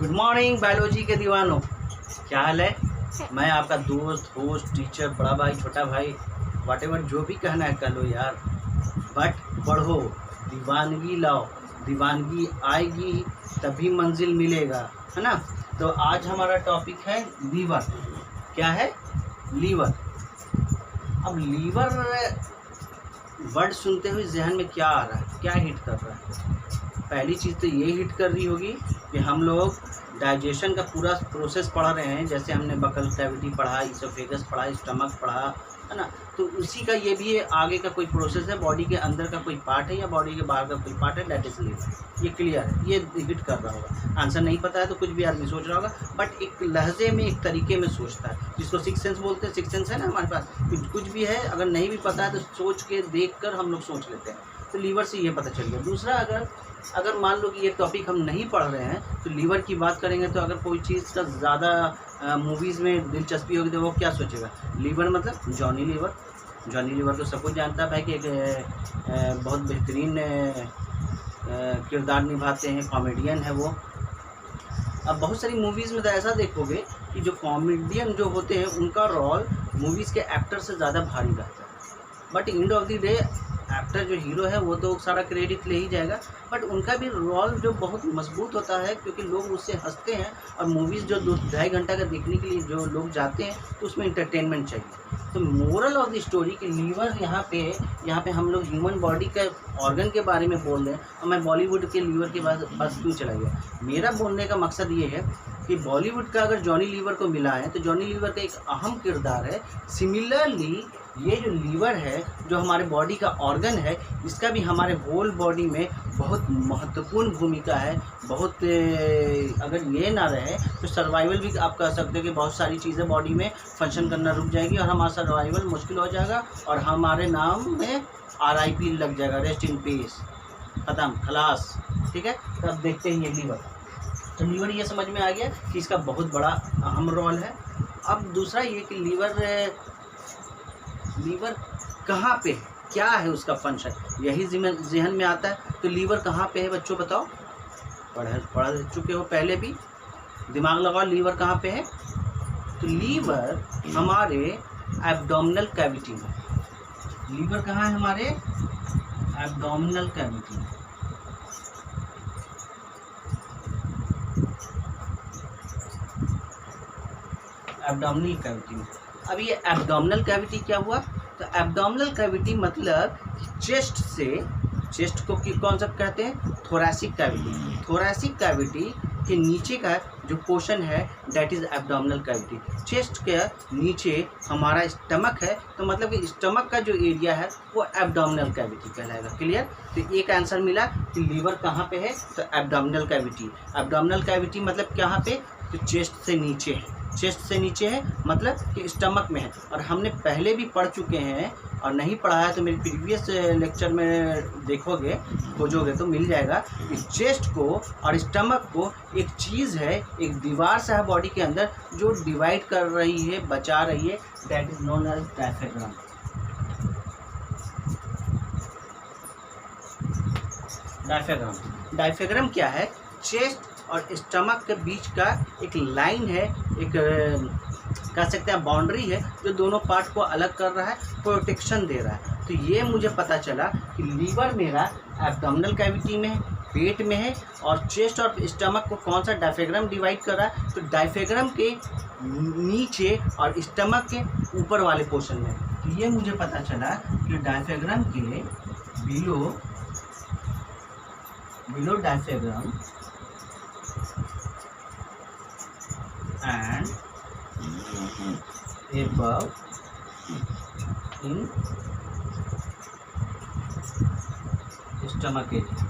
Good morning biology के दीवानों, क्या हाल है। मैं आपका दोस्त, होस्ट, टीचर, बड़ा भाई, छोटा भाई, व्हाटएवर जो भी कहना है कह लो यार, बट पढ़ो, दीवानगी लाओ, दीवानगी आएगी तभी मंजिल मिलेगा, है ना। तो आज हमारा टॉपिक है लीवर। क्या है? लीवर। अब लीवर वर्ड सुनते हुए जहन में क्या आ रहा है, क्या हिट कर रहा है? पहली चीज़ तो ये हिट कर रही होगी कि हम लोग डाइजेशन का पूरा प्रोसेस पढ़ रहे हैं। जैसे हमने बकल कैविटी पढ़ा, इसोफेगस पढ़ा, स्टमक पढ़ा, है ना। तो उसी का ये भी आगे का कोई प्रोसेस है, बॉडी के अंदर का कोई पार्ट है या बॉडी के बाहर का कोई पार्ट है, दैट इज लीवर। ये क्लियर है, ये हिट कर रहा होगा। आंसर नहीं पता है तो कुछ भी आदमी सोच रहा होगा, बट एक लहजे में, एक तरीके में सोचता है, जिसको सिक्स सेंस बोलते हैं। सिक्स सेंस है ना हमारे पास, कुछ भी है अगर नहीं भी पता है तो सोच के देख कर हम लोग सोच लेते हैं। तो लीवर से ये पता चल गया। दूसरा, अगर मान लो कि ये टॉपिक हम नहीं पढ़ रहे हैं तो लीवर की बात करेंगे, तो अगर कोई चीज़ का ज़्यादा मूवीज़ में दिलचस्पी होगी तो वो क्या सोचेगा? लीवर मतलब जॉनी लीवर। जॉनी लीवर तो सब कुछ जानता है भाई कि एक बहुत बेहतरीन किरदार निभाते हैं, कॉमेडियन है वो। अब बहुत सारी मूवीज़ में तो ऐसा देखोगे कि जो कॉमेडियन जो होते हैं उनका रोल मूवीज़ के एक्टर से ज़्यादा भारी रहता है। But end of the day actor जो हीरो है वो तो सारा क्रेडिट ले ही जाएगा, बट उनका भी रोल जो बहुत मजबूत होता है, क्योंकि लोग उससे हंसते हैं। और मूवीज़ जो 2-2.5 घंटा का देखने के लिए जो लोग जाते हैं तो उसमें इंटरटेनमेंट चाहिए। तो मोरल ऑफ द स्टोरी कि लीवर यहाँ पे हम लोग ह्यूमन बॉडी के ऑर्गन के बारे में बोल रहे हैं, और मैं बॉलीवुड के लीवर के पास क्यों चला गया। मेरा बोलने का मकसद ये है कि बॉलीवुड का अगर जॉनी लीवर को मिला है तो जॉनी लीवर का एक अहम किरदार है। सिमिलरली ये जो लीवर है, जो हमारे बॉडी का ऑर्गन है, इसका भी हमारे होल बॉडी में बहुत महत्वपूर्ण भूमिका है। बहुत अगर ये ना रहे तो सर्वाइवल भी आप कह सकते हो कि बहुत सारी चीज़ें बॉडी में फंक्शन करना रुक जाएगी और हमारा सर्वाइवल मुश्किल हो जाएगा और हमारे नाम में RIP लग जाएगा, रेस्ट इन पीस, ख़त्म, खलास। ठीक है, तो अब देखते हैं ये लीवर। तो लीवर ये समझ में आ गया कि इसका बहुत बड़ा अहम रोल है। अब दूसरा ये कि लीवर कहाँ पे है, क्या है उसका फंक्शन, यही जहन में आता है। तो लीवर कहाँ पे है बच्चों, बताओ। पढ़ चुके हो पहले भी, दिमाग लगाओ। लीवर कहाँ पे है? तो लीवर हमारे एब्डोमिनल कैविटी में। लीवर कहाँ है? हमारे एब्डोमिनल कैविटी में। एब्डोमिनल कैविटी में। अब ये एब्डोमिनल कैविटी क्या हुआ? तो एब्डोमिनल कैविटी मतलब चेस्ट को कौन सा कहते हैं? Thoracic cavity. थोरैसिक कैविटी के नीचे का जो पोर्शन है that is abdominal cavity. Chest के नीचे हमारा स्टमक है, तो मतलब कि स्टमक का जो एरिया है वो एब्डोमिनल कैविटी कहलाएगा। क्लियर? तो एक आंसर मिला कि लीवर कहाँ पे है, तो एब्डोमिनल कैविटी। एब्डोमिनल कैविटी मतलब कहाँ पे? तो चेस्ट से नीचे है। चेस्ट से नीचे है मतलब कि स्टमक में है। और हमने पहले भी पढ़ चुके हैं, और नहीं पढ़ा है तो मेरे प्रीवियस लेक्चर में देखोगे, खोजोगे तो मिल जाएगा कि चेस्ट को और स्टमक को एक चीज़ है, एक दीवार सा है बॉडी के अंदर जो डिवाइड कर रही है, बचा रही है, that is known as diaphragm. Diaphragm क्या है? चेस्ट और स्टमक के बीच का एक लाइन है, एक कह सकते हैं बाउंड्री है, जो दोनों पार्ट को अलग कर रहा है, प्रोटेक्शन दे रहा है। तो ये मुझे पता चला कि लीवर मेरा एब्डोमिनल कैविटी में है, पेट में है, और चेस्ट और स्टमक को कौन सा डायफ्राम डिवाइड कर रहा है? तो डायफ्राम के नीचे और स्टमक के ऊपर वाले पोर्शन में। तो ये मुझे पता चला कि डायफ्राम के below diaphragm and above in stomach area।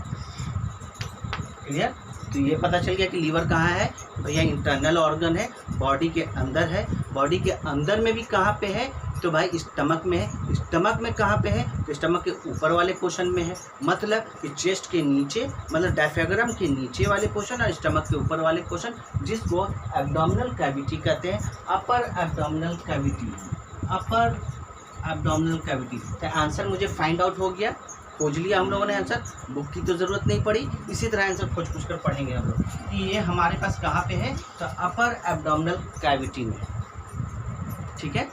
Clear? तो ये पता चल गया कि लीवर कहाँ है भैया, इंटरनल ऑर्गन है, बॉडी के अंदर है। बॉडी के अंदर में भी कहाँ पे है? तो भाई स्टमक में है। स्टमक में कहाँ पे है? तो स्टमक के ऊपर वाले पोर्शन में है, मतलब कि चेस्ट के नीचे, मतलब डायफ्राम के नीचे वाले पोर्शन और स्टमक के ऊपर वाले पोर्शन, जिसको एब्डोमिनल कैविटी कहते हैं। अपर एब्डोमिनल कैविटी, अपर एब्डोमिनल कैविटी। तो आंसर मुझे फाइंड आउट हो गया खोज लिया हम लोगों ने आंसर, बुक की तो ज़रूरत नहीं पड़ी। इसी तरह आंसर खोज कर पढ़ेंगे हम लोग कि ये हमारे पास कहाँ पे है, तो अपर एब्डोमिनल कैविटी में। ठीक है,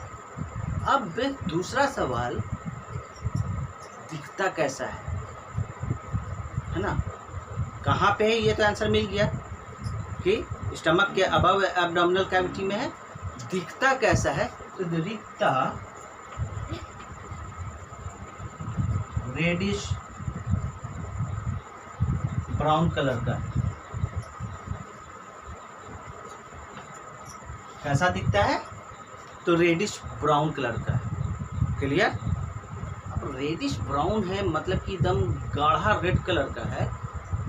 अब दूसरा सवाल, दिखता कैसा है ना, कहाँ पे है, ये तो आंसर मिल गया कि स्टमक के अबव एब्डोमिनल कैविटी में है। दिखता कैसा है, तो दिखता रेडिश ब्राउन कलर का। कैसा दिखता है, तो रेडिश ब्राउन कलर का है। क्लियर। अब रेडिश ब्राउन है मतलब कि एकदम गाढ़ा रेड कलर का है,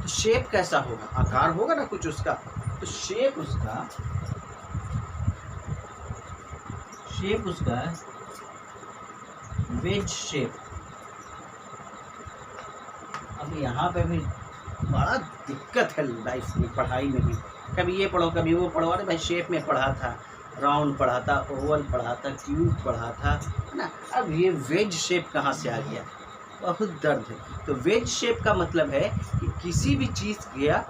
तो शेप कैसा होगा, आकार होगा ना कुछ उसका, तो शेप उसका वेज शेप। अब यहाँ पे भी बड़ा दिक्कत है लाइफ में, पढ़ाई में भी, कभी ये पढ़ो कभी वो पढ़ो। अरे भाई शेप में पढ़ा था, राउंड पढ़ा था, ओवल पढ़ा था, क्यूब पढ़ा था, है ना। अब ये वेज शेप कहाँ से आ गया, बहुत दर्द है। तो वेज शेप का मतलब है कि किसी भी चीज़ का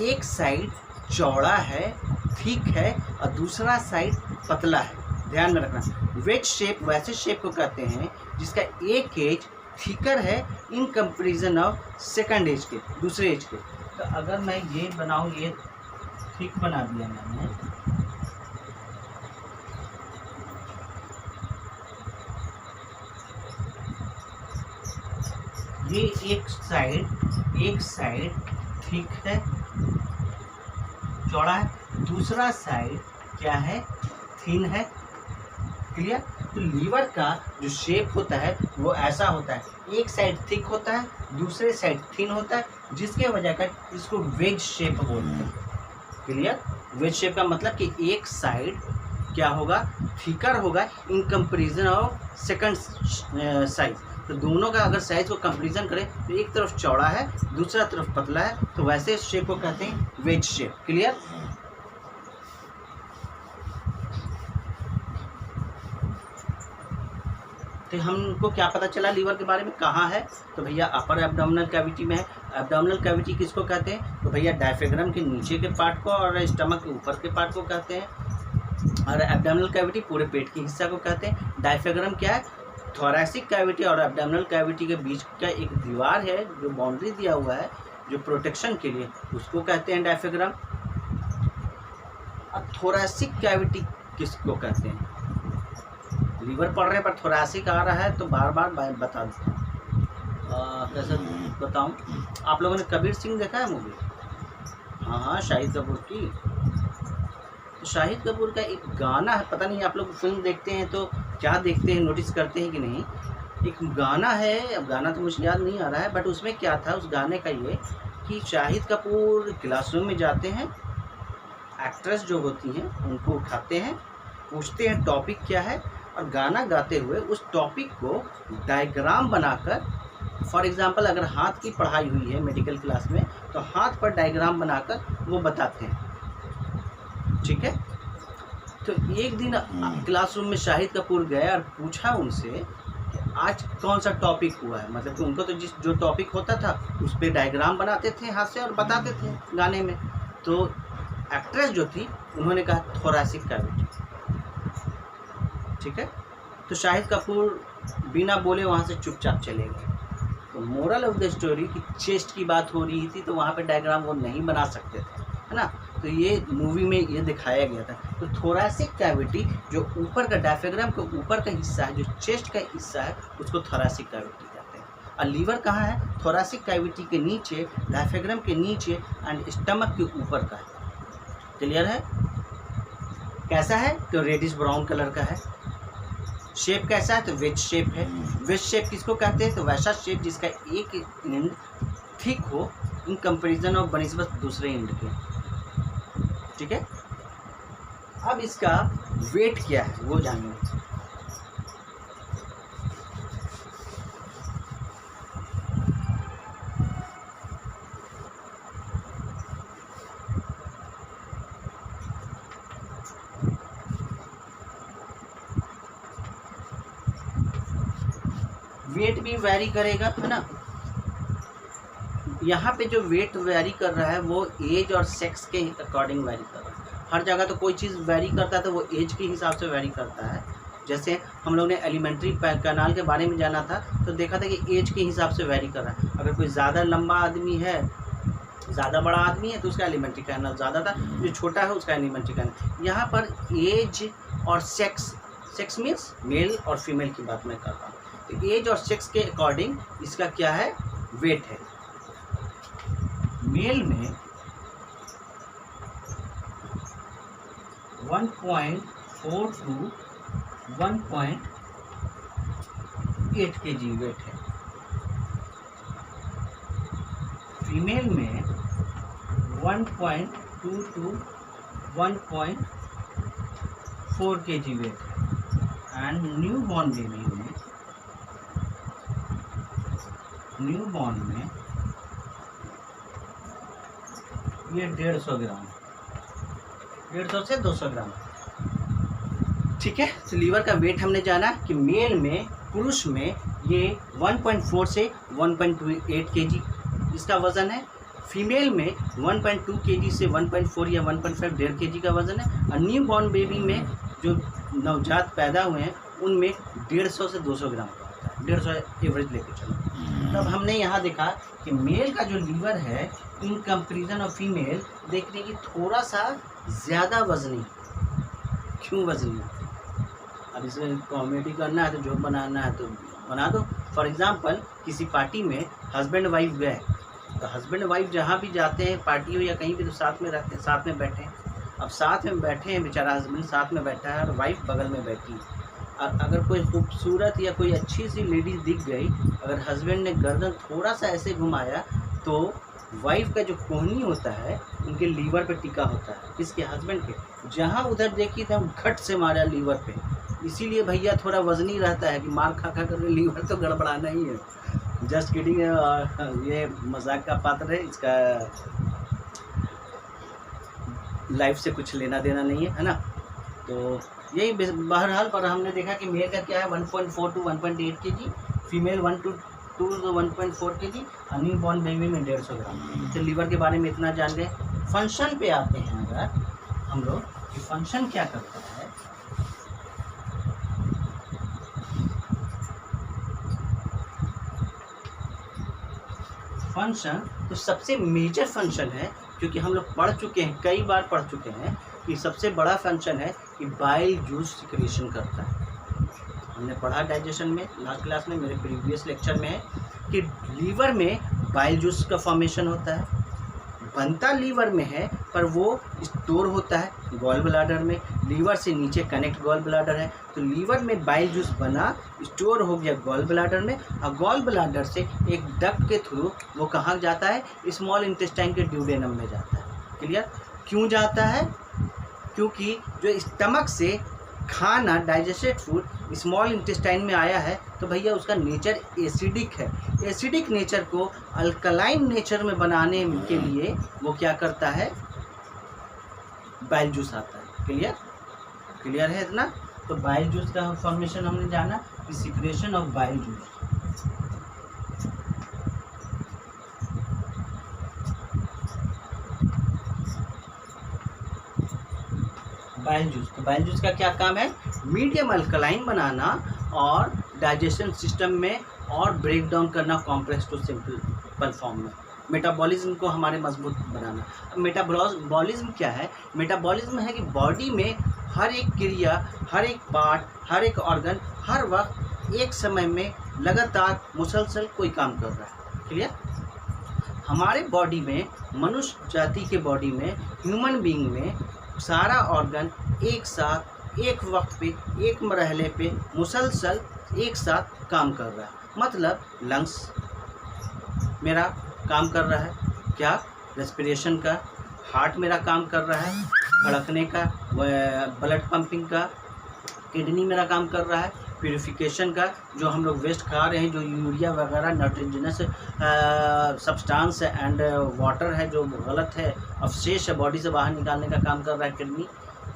एक साइड चौड़ा है, थिक है, और दूसरा साइड पतला है। ध्यान में रखना, वेज शेप वैसे शेप को कहते हैं जिसका एक एज थिकर है in comparison of second edge के, दूसरे एज के। तो अगर मैं ये बनाऊँ, ये थिक बना दिया मैंने, ये एक साइड थिक है, चौड़ा है, दूसरा साइड क्या है, थिन है। क्लियर। तो लीवर का जो शेप होता है वो ऐसा होता है, एक साइड थिक होता है, दूसरे साइड थिन होता है, जिसके वजह कर इसको वेज शेप बोलते हैं। क्लियर। वेज शेप का मतलब कि एक साइड क्या होगा, थिकर होगा इन कंपेरिजन ऑफ सेकंड साइज। तो दोनों का अगर साइज को कंपेरिजन करें तो एक तरफ चौड़ा है, दूसरा तरफ पतला है, तो वैसे शेप को कहते हैं वेज शेप। क्लियर। तो हमको क्या पता चला लीवर के बारे में, कहाँ है, तो भैया अपर एब्डोमिनल कैविटी में है। एब्डोमिनल कैविटी किसको कहते हैं, तो भैया डायफ्राम के नीचे के पार्ट को और स्टमक के ऊपर के पार्ट को कहते हैं। और एब्डोमिनल कैविटी पूरे पेट के हिस्सा को कहते हैं। डायफ्राम क्या है, थोरैसिक कैविटी और एब्डोमिनल कैविटी के बीच का एक दीवार है जो बाउंड्री दिया हुआ है जो प्रोटेक्शन के लिए, उसको कहते हैं डायफ्राम। अब थोरैसिक कैविटी किसको कहते हैं, लीवर पढ़ रहे पर थोरैसिक आ रहा है तो बार बार बता देता हूँ। कैसे बताऊँ, आप लोगों ने कबीर सिंह देखा है मूवी? हाँ, शाहिद कपूर की। तो शाहिद कपूर का एक गाना है, पता नहीं आप लोग फिल्म देखते हैं तो क्या देखते हैं, नोटिस करते हैं कि नहीं। एक गाना है, अब गाना तो मुझे याद नहीं आ रहा है, बट उसमें क्या था, उस गाने का ये कि शाहिद कपूर क्लासरूम में जाते हैं, एक्ट्रेस जो होती हैं उनको उठाते हैं, पूछते हैं टॉपिक क्या है, और गाना गाते हुए उस टॉपिक को डायग्राम बनाकर, फॉर एग्जांपल अगर हाथ की पढ़ाई हुई है मेडिकल क्लास में तो हाथ पर डायग्राम बनाकर वो बताते हैं। ठीक है। तो एक दिन क्लासरूम में शाहिद कपूर गए और पूछा उनसे कि आज कौन सा टॉपिक हुआ है, मतलब कि उनको तो जो टॉपिक होता था उस पर डायग्राम बनाते थे हाथ से और बताते थे गाने में। तो एक्ट्रेस जो थी उन्होंने कहा थोरैसिक कैविटी। ठीक है। तो शाहिद कपूर बिना बोले वहाँ से चुपचाप चले गए। तो मोरल ऑफ द स्टोरी कि चेस्ट की बात हो रही थी तो वहाँ पे डायग्राम वो नहीं बना सकते थे, है ना। तो ये मूवी में ये दिखाया गया था। तो थोरैसिक कैविटी जो ऊपर का डायफ्राम के ऊपर का हिस्सा है, जो चेस्ट का हिस्सा है, उसको थोरैसिक कैविटी कहते हैं। और लीवर कहाँ है, थोरैसिक कैविटी के नीचे, डायफ्राम के नीचे एंड स्टमक के ऊपर का है। क्लियर है। कैसा है, तो रेडिश ब्राउन कलर का है। शेप कैसा है, तो वेज शेप है। वेज शेप किसको कहते हैं, तो वैसा शेप जिसका एक एंड थिक हो इन कंपैरिजन ऑफ बनिस्बत दूसरे एंड के। ठीक है। अब इसका वेट क्या है वो जानेंगे। वेट भी वैरी करेगा, है ना। यहाँ पे जो वेट वेरी कर रहा है वो एज और सेक्स के अकॉर्डिंग वेरी कर रहा है। हर जगह तो कोई चीज़ वेरी करता है तो वो एज के हिसाब से वेरी करता है। जैसे हम लोग ने एलिमेंट्री कैनाल के बारे में जाना था तो देखा था कि एज के हिसाब से वेरी कर रहा है। अगर कोई ज़्यादा लंबा आदमी है, ज़्यादा बड़ा आदमी है तो उसका एलिमेंट्री कैनाल ज़्यादा था, जो छोटा है उसका एलिमेंट्री कैनाल। यहाँ पर एज और सेक्स, सेक्स मीन्स मेल और फीमेल की बात मैं कर रहा हूँ, तो एज और सेक्स के अकॉर्डिंग इसका क्या है, वेट है। मेल में 1.4 to 1.8 kg वेट है। फीमेल में 1.2 to 1.4 kg वेट है। एंड न्यू बॉर्न बेबी में, न्यू बॉर्न में ये 150 ग्राम, 150 से 200 ग्राम। ठीक है, तो लीवर का वेट हमने जाना कि मेल में, पुरुष में ये 1.4 से 1.28 kg इसका वज़न है। फीमेल में 1.2 kg से 1.4 या 1.5 1.5 kg का वज़न है। और न्यू बॉर्न बेबी में जो नवजात पैदा हुए हैं उनमें 150 से 200 ग्राम का होता है, 150 एवरेज लेके चलो। तब हमने यहाँ देखा कि मेल का जो लीवर है इन कंपेरिजन ऑफ फीमेल, देखने की थोड़ा सा ज़्यादा वजनी। क्यों वजनी? अब इसमें कॉमेडी करना है तो जोक बनाना है तो बना दो। फॉर एग्जांपल किसी पार्टी में हस्बैंड वाइफ गए, तो हस्बैंड वाइफ जहाँ भी जाते हैं, पार्टी हो या कहीं भी, तो साथ में रहते हैं, साथ में बैठे हैं। अब साथ में बैठे हैं, बेचारा हस्बैंड साथ में बैठा है और वाइफ बगल में बैठी है। और अगर कोई खूबसूरत या कोई अच्छी सी लेडीज़ दिख गई, अगर हस्बैंड ने गर्दन थोड़ा सा ऐसे घुमाया तो वाइफ का जो कोहनी होता है उनके लीवर पे टिका होता है, किसके, हस्बैंड के। जहाँ उधर देखी था घट से मारा लीवर पे। इसीलिए भैया थोड़ा वजनी रहता है कि मार खा खा कर लीवर तो गड़बड़ाना ही है। जस्ट किडिंग, ये मजाक का पात्र है, इसका लाइफ से कुछ लेना देना नहीं है, है ना। तो यही बहरहाल पर हमने देखा कि मेल का क्या है 1.4 to 1.8 kg, female 1 to 2 to 1.4 kg, और न्यू बॉर्न बेबी में 150 ग्राम। तो लीवर के बारे में इतना जान लें। फंक्शन पे आते हैं अगर हम लोग कि फंक्शन क्या करता है। फंक्शन तो सबसे मेजर फंक्शन है, क्योंकि हम लोग पढ़ चुके हैं, कई बार पढ़ चुके हैं कि सबसे बड़ा फंक्शन है कि बाइल जूस सिक्रेशन करता है। हमने पढ़ा डाइजेशन में लास्ट क्लास में, मेरे प्रीवियस लेक्चर में है कि लीवर में बाइल जूस का फॉर्मेशन होता है। बनता लीवर में है पर वो स्टोर होता है गॉल ब्लाडर में। लीवर से नीचे कनेक्ट गॉल ब्लाडर है, तो लीवर में बाइल जूस बना, स्टोर हो गया गॉल ब्लाडर में, और गॉल ब्लाडर से एक डक्ट के थ्रू वो कहाँ जाता है, स्मॉल इंटेस्टाइन के ड्यूडेनम में जाता है। क्लियर? क्यों जाता है? क्योंकि जो स्टमक से खाना डाइजेस्टेड फूड स्मॉल इंटेस्टाइन में आया है तो भैया उसका नेचर एसिडिक है। एसिडिक नेचर को अल्कलाइन नेचर में बनाने के लिए वो क्या करता है, बाइल जूस आता है। क्लियर? क्लियर है इतना? तो बाइल जूस का फॉर्मेशन हमने जाना कि secretion of bile juice. Bile juice, तो बाइल जूस का क्या काम है, मीडियम अल्कलाइन बनाना और डाइजेशन सिस्टम में और ब्रेक डाउन करना कॉम्प्लेक्स टू सिंपल फॉर्म में, मेटाबॉलिज्म को हमारे मजबूत बनाना। मेटाबॉलिज्म क्या है? मेटाबॉलिज्म है कि बॉडी में हर एक क्रिया, हर एक पार्ट, हर एक ऑर्गन हर वक्त एक समय में लगातार मुसलसल कोई काम कर रहा है। क्लियर? हमारे बॉडी में, मनुष्य जाति के बॉडी में, ह्यूमन बीइंग में सारा ऑर्गन एक साथ, एक वक्त पे, एक मरहले पे मुसलसल एक साथ काम कर रहा है। मतलब लंग्स मेरा काम कर रहा है, क्या, रेस्पिरेशन का। हार्ट मेरा काम कर रहा है, धड़कने का, ब्लड पंपिंग का। किडनी मेरा काम कर रहा है, प्यूरिफिकेशन का। जो हम लोग वेस्ट खा रहे हैं, जो यूरिया वगैरह नाइट्रोजनस सब्सटेंस एंड वाटर है जो गलत है, अवशेष है, बॉडी से बाहर निकालने का काम कर रहा है किडनी।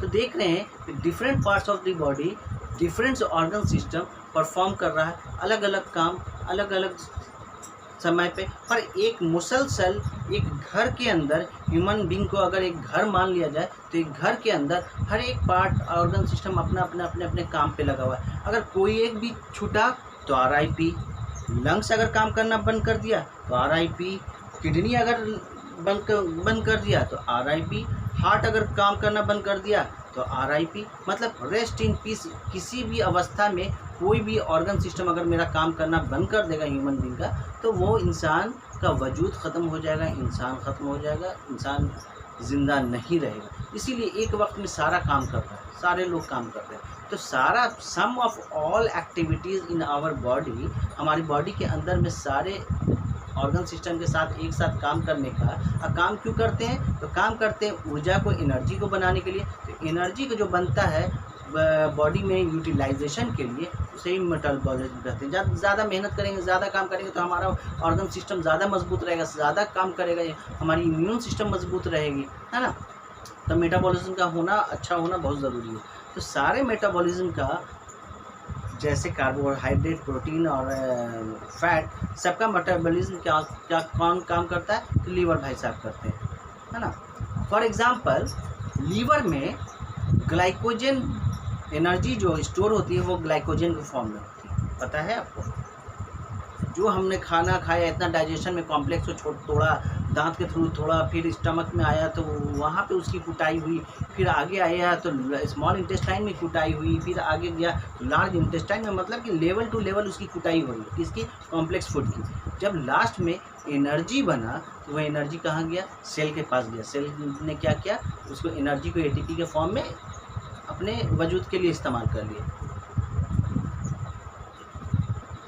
तो देख रहे हैं कि different parts of the body, different organ system perform कर रहा है, अलग अलग काम अलग अलग समय पे। पर एक मुसलसल एक घर के अंदर ह्यूमन बींग को अगर एक घर मान लिया जाए तो एक घर के अंदर हर एक पार्ट ऑर्गन सिस्टम अपना अपने अपने अपने काम पे लगा हुआ है। अगर कोई एक भी छूटा तो RIP। लंग्स अगर काम करना बंद कर दिया तो RIP। किडनी अगर बंद कर दिया तो RIP। हार्ट अगर काम करना बंद कर दिया तो RIP। मतलब रेस्ट इन पीस। किसी भी अवस्था में कोई भी ऑर्गन सिस्टम अगर मेरा काम करना बंद कर देगा ह्यूमन बींग का, तो वो इंसान का वजूद ख़त्म हो जाएगा, इंसान ख़त्म हो जाएगा, इंसान ज़िंदा नहीं रहेगा। इसीलिए एक वक्त में सारा काम कर रहा है, सारे लोग काम कर रहे हैं। तो सारा sum of all activities in our body, हमारी बॉडी के अंदर में सारे ऑर्गन सिस्टम के साथ एक साथ काम करने का काम क्यों करते हैं? तो काम करते हैं ऊर्जा को, एनर्जी को बनाने के लिए। तो एनर्जी को जो बनता है बॉडी में यूटिलाइजेशन के लिए, उसे ही मेटाबॉलिज्म कहते हैं। ज़्यादा मेहनत करेंगे, ज़्यादा काम करेंगे तो हमारा ऑर्गन सिस्टम ज़्यादा मजबूत रहेगा, ज़्यादा काम करेगा, हमारी इम्यून सिस्टम मजबूत रहेगी, है ना। तो मेटाबॉलिज्म का होना, अच्छा होना बहुत ज़रूरी है। तो सारे मेटाबॉलिज्म का, जैसे कार्बोहाइड्रेट, प्रोटीन और फैट, सबका मेटाबॉलिज्म क्या कौन काम करता है? तो लीवर भाई साहब करते हैं, है ना। फॉर एग्जांपल लीवर में ग्लाइकोजन एनर्जी जो स्टोर होती है वो ग्लाइकोजन के फॉर्म में होती है, पता है आपको। जो हमने खाना खाया, इतना डाइजेशन में कॉम्प्लेक्स को तोड़ा, दांत के थ्रू थोड़ा, फिर स्टमक में आया तो वहाँ पे उसकी कुटाई हुई, फिर आगे आया तो स्मॉल इंटेस्टाइन में कुटाई हुई, फिर आगे गया तो लार्ज इंटेस्टाइन में, मतलब कि लेवल टू लेवल उसकी कुटाई हो रही, किसकी? कॉम्प्लेक्स फूड की। जब लास्ट में एनर्जी बना तो वह एनर्जी कहाँ गया? सेल के पास गया। सेल ने क्या किया? उसको एनर्जी को ATP के फॉर्म में अपने वजूद के लिए इस्तेमाल कर लिया।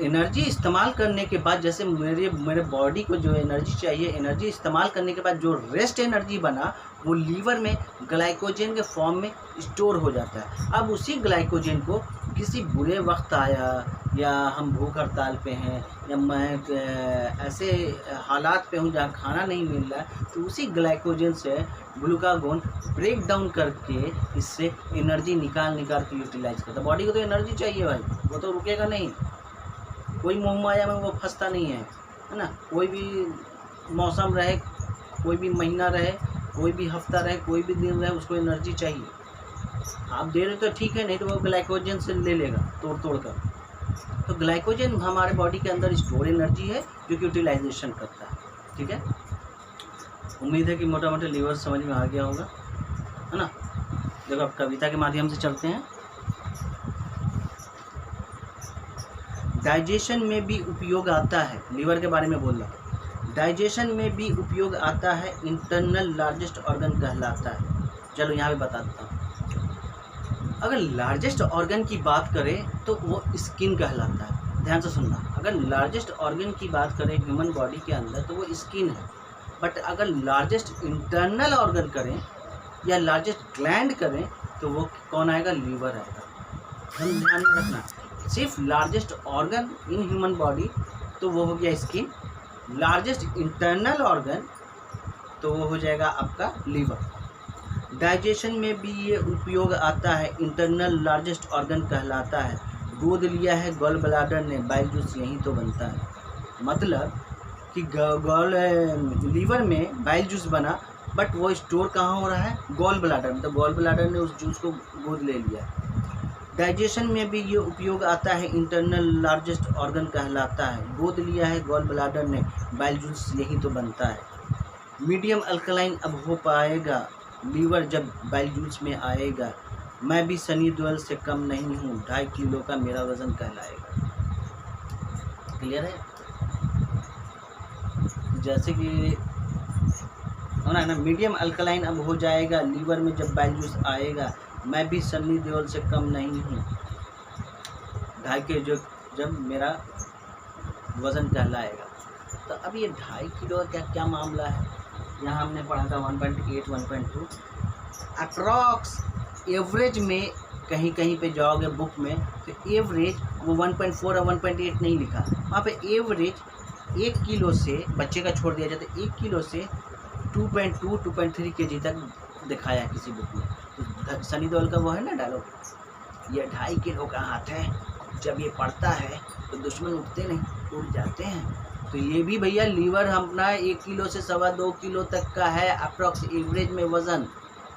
एनर्जी इस्तेमाल करने के बाद, जैसे मेरे बॉडी को जो एनर्जी चाहिए, एनर्जी इस्तेमाल करने के बाद जो रेस्ट एनर्जी बना वो लीवर में ग्लाइकोजन के फॉर्म में स्टोर हो जाता है। अब उसी ग्लाइकोजन को किसी बुरे वक्त आया, या हम भूख हड़ताल पे हैं, या मैं ऐसे हालात पे हूँ जहाँ खाना नहीं मिल रहा है, तो उसी ग्लाइकोजन से ग्लूकागोन ब्रेक डाउन करके इससे एनर्जी निकाल के यूटिलाइज करता है। बॉडी को तो एनर्जी चाहिए भाई, वो तो रुकेगा नहीं। कोई मोह माया में वो फंसता नहीं है ना। कोई भी मौसम रहे, कोई भी महीना रहे, कोई भी हफ्ता रहे, कोई भी दिन रहे, उसको एनर्जी चाहिए। आप दे रहे तो ठीक है, नहीं तो वो ग्लाइकोजन से ले लेगा तोड़ कर। तो ग्लाइकोजन हमारे बॉडी के अंदर स्टोर एनर्जी है जो कि यूटिलाइजेशन करता है, ठीक है। उम्मीद है कि मोटा मोटा लीवर समझ में आ गया होगा, है ना। देखो अब कविता के माध्यम से चलते हैं। डाइजेशन में भी उपयोग आता है, लीवर के बारे में बोल रहा हूँ। डाइजेशन में भी उपयोग आता है, इंटरनल लार्जेस्ट ऑर्गन कहलाता है। चलो यहाँ पे बता देता हूँ। अगर लार्जेस्ट ऑर्गन की बात करें तो वो स्किन कहलाता है। ध्यान से सुनना, अगर लार्जेस्ट ऑर्गन की बात करें ह्यूमन बॉडी के अंदर तो वो स्किन है। बट अगर लार्जेस्ट इंटरनल ऑर्गन करें या लार्जेस्ट ग्लैंड करें तो वो कौन आएगा? लीवर आएगा। हम ध्यान में रखना, सिर्फ largest organ in human body तो वो हो गया स्किन, लार्जेस्ट इंटरनल ऑर्गन तो वो हो जाएगा आपका लीवर। डाइजेशन में भी ये उपयोग आता है, इंटरनल लार्जेस्ट ऑर्गन कहलाता है। गोद लिया है गॉल ब्लाडर ने, बाइल जूस यहीं तो बनता है। मतलब कि लीवर में बाइल जूस बना, बट वो स्टोर कहाँ हो रहा है? गॉल ब्लाडर में। तो गॉल ब्लाडर ने उस जूस को गोद ले लिया। डाइजेशन में भी ये उपयोग आता है, इंटरनल लार्जेस्ट ऑर्गन कहलाता है। गोद लिया है गॉल ब्लाडर ने, बाइल जूस यही तो बनता है। मीडियम अल्कलाइन अब हो पाएगा लीवर जब बाइल जूस में आएगा। मैं भी सनी देओल से कम नहीं हूँ, 2.5 किलो का मेरा वज़न कहलाएगा। क्लियर है? जैसे कि होना ना, मीडियम अल्कलाइन अब हो जाएगा लीवर में जब बाइल जूस आएगा। मैं भी सनी देओल से कम नहीं हूँ, 2.5 किलो जब मेरा वज़न कहलाएगा। तो अब ये 2.5 किलो का क्या मामला है? यहाँ हमने पढ़ा था 1.8 1.2 अप्रॉक्स। एवरेज में कहीं कहीं पे जाओगे बुक में तो एवरेज वो 1.4 और 1.8 नहीं लिखा, वहाँ पे एवरेज 1 किलो से बच्चे का छोड़ दिया जाता है, 1 किलो से 2.2 2.3 kg तक दिखाया है किसी बुक में। तो सनी देओल का वो है ना डायलॉग, ये 2.5 किलो का हाथ है, जब ये पड़ता है तो दुश्मन उठते नहीं, उड़ जाते हैं। तो ये भी भैया लीवर अपना 1 किलो से 2.25 किलो तक का है अप्रॉक्स एवरेज में वज़न।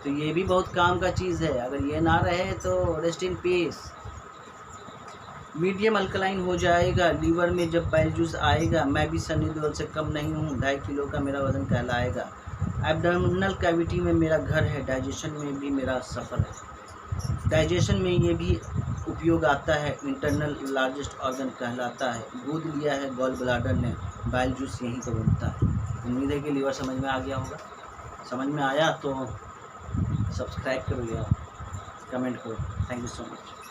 तो ये भी बहुत काम का चीज़ है। अगर ये ना रहे तो rest in peace. Medium alkaline हो जाएगा लीवर में जब बाइल जूस आएगा। मैं भी सनी देओल से कम नहीं हूँ, 2.5 किलो का मेरा वज़न कहलाएगा। एब्डोमिनल कैविटी में मेरा घर है, डाइजेशन में भी मेरा सफ़र है। डाइजेशन में ये भी उपयोग आता है, इंटरनल लार्जेस्ट ऑर्गन कहलाता है। गोद लिया है गॉल ब्लाडर ने, बाइल जूस यहीं पर बनता है। उम्मीद है कि लीवर समझ में आ गया होगा। समझ में आया तो सब्सक्राइब करो यार, कमेंट करो। Thank you so much.